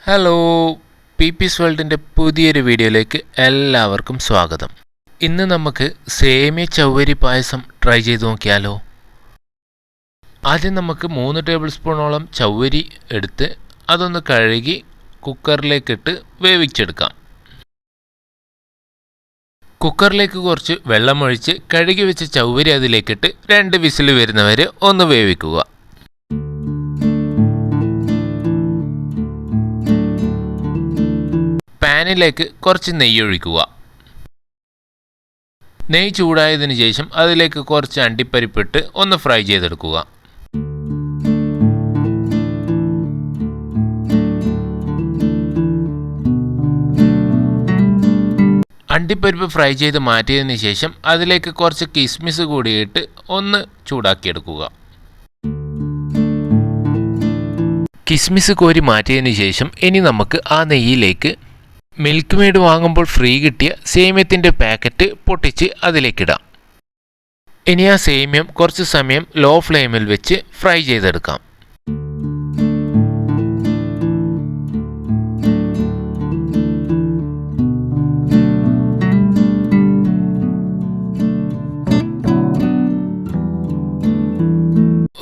Hello, പീപ്പീസ് വേൾഡിൻ്റെ പുതിയൊരു വീഡിയോയിലേക്ക് എല്ലാവർക്കും സ്വാഗതം. ഇന്ന് നമുക്ക് സേമിയ ചവ്വരി പായസം ട്രൈ ചെയ്ത് നോക്കിയാലോ. ആദ്യം നമുക്ക് 3 ടേബിൾ സ്പൂണോളം ചവ്വരി എടുത്ത് അതൊന്ന് കഴുകി കുക്കറിലേക്കിട്ട് വേവിച്ചെടുക്കാം. കുക്കറിലേക്ക് കുറച്ച് വെള്ളമൊഴിച്ച് കഴുകി വെച്ച ചവ്വരി അതിലേക്കിട്ട് 2 വിസിൽ വരുന്നവരെ ഒന്ന് വേവിക്കുക. പാനിലേക്ക് കുറച്ച് നെയ്യ് ഒഴിക്കുക. നെയ്യ് ചൂടായതിനു ശേഷം അതിലേക്ക് കുറച്ച് അണ്ടിപ്പരിപ്പിട്ട് ഒന്ന് ഫ്രൈ ചെയ്തെടുക്കുക. അണ്ടിപ്പരിപ്പ് ഫ്രൈ ചെയ്ത് മാറ്റിയതിന് ശേഷം അതിലേക്ക് കുറച്ച് കിസ്മിസ് കൂടിയിട്ട് ഒന്ന് ചൂടാക്കിയെടുക്കുക. കിസ്മിസ് കോരി മാറ്റിയതിന് ശേഷം ഇനി നമുക്ക് ആ നെയ്യിലേക്ക് മിൽക്ക് മെയ്ഡ് വാങ്ങുമ്പോൾ ഫ്രീ കിട്ടിയ സേമിയത്തിൻ്റെ പാക്കറ്റ് പൊട്ടിച്ച് അതിലേക്കിടാം. ഇനി ആ സേമിയം കുറച്ച് സമയം ലോ ഫ്ലെയിമിൽ വെച്ച് ഫ്രൈ ചെയ്തെടുക്കാം.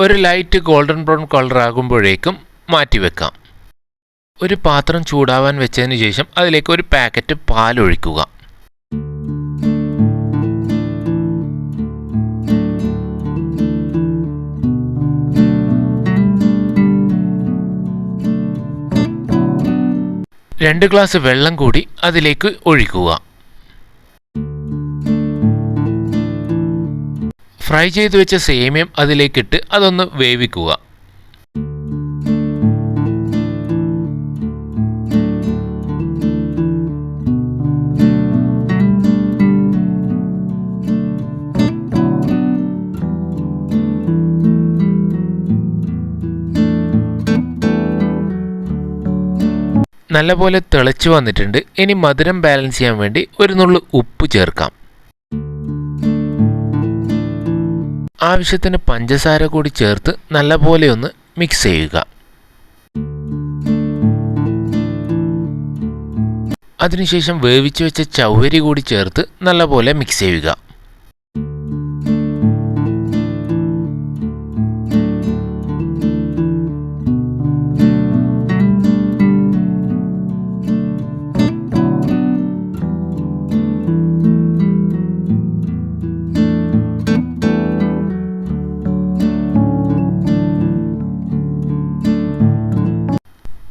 ഒരു ലൈറ്റ് ഗോൾഡൻ ബ്രൗൺ കളർ ആകുമ്പോഴേക്കും മാറ്റിവെക്കാം. ഒരു പാത്രം ചൂടാവാൻ വെച്ചതിന് ശേഷം അതിലേക്ക് ഒരു പാക്കറ്റ് പാലൊഴിക്കുക. രണ്ട് ഗ്ലാസ് വെള്ളം കൂടി അതിലേക്ക് ഒഴിക്കുക. ഫ്രൈ ചെയ്ത് വെച്ച സേമിയം അതിലേക്കിട്ട് അതൊന്ന് വേവിക്കുക. നല്ലപോലെ തിളച്ചു വന്നിട്ടുണ്ട്. ഇനി മധുരം ബാലൻസ് ചെയ്യാൻ വേണ്ടി ഒരു നുള്ളു ഉപ്പ് ചേർക്കാം. ആവശ്യത്തിന് പഞ്ചസാര കൂടി ചേർത്ത് നല്ലപോലെ ഒന്ന് മിക്സ് ചെയ്യുക. അതിനുശേഷം വേവിച്ചു വെച്ച ചവ്വരി കൂടി ചേർത്ത് നല്ലപോലെ മിക്സ് ചെയ്യുക.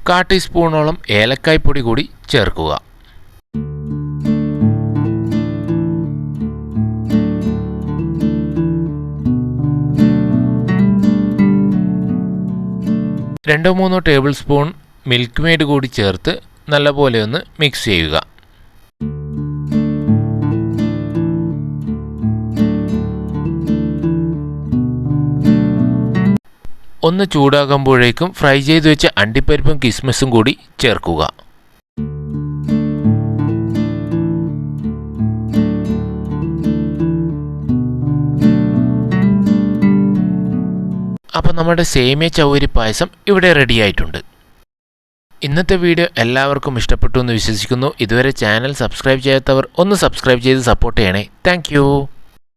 കാ ടീസ്പൂണോളം ഏലക്കായ്പ്പൊടി കൂടി ചേർക്കുക. രണ്ടോ മൂന്നോ ടേബിൾ സ്പൂൺ മിൽക്ക് മെയ്ഡ് കൂടി ചേർത്ത് നല്ലപോലെ ഒന്ന് മിക്സ് ചെയ്യുക. ഒന്ന് ചൂടാകുമ്പോഴേക്കും ഫ്രൈ ചെയ്ത് വെച്ച അണ്ടിപ്പരിപ്പും കിസ്മിസും കൂടി ചേർക്കുക. അപ്പോൾ നമ്മുടെ സേമിയ ചവ്വരി പായസം ഇവിടെ റെഡി ആയിട്ടുണ്ട്. ഇന്നത്തെ വീഡിയോ എല്ലാവർക്കും ഇഷ്ടപ്പെട്ടു എന്ന് വിശ്വസിക്കുന്നു. ഇതുവരെ ചാനൽ സബ്സ്ക്രൈബ് ചെയ്യാത്തവർ ഒന്ന് സബ്സ്ക്രൈബ് ചെയ്ത് സപ്പോർട്ട് ചെയ്യണേ. താങ്ക്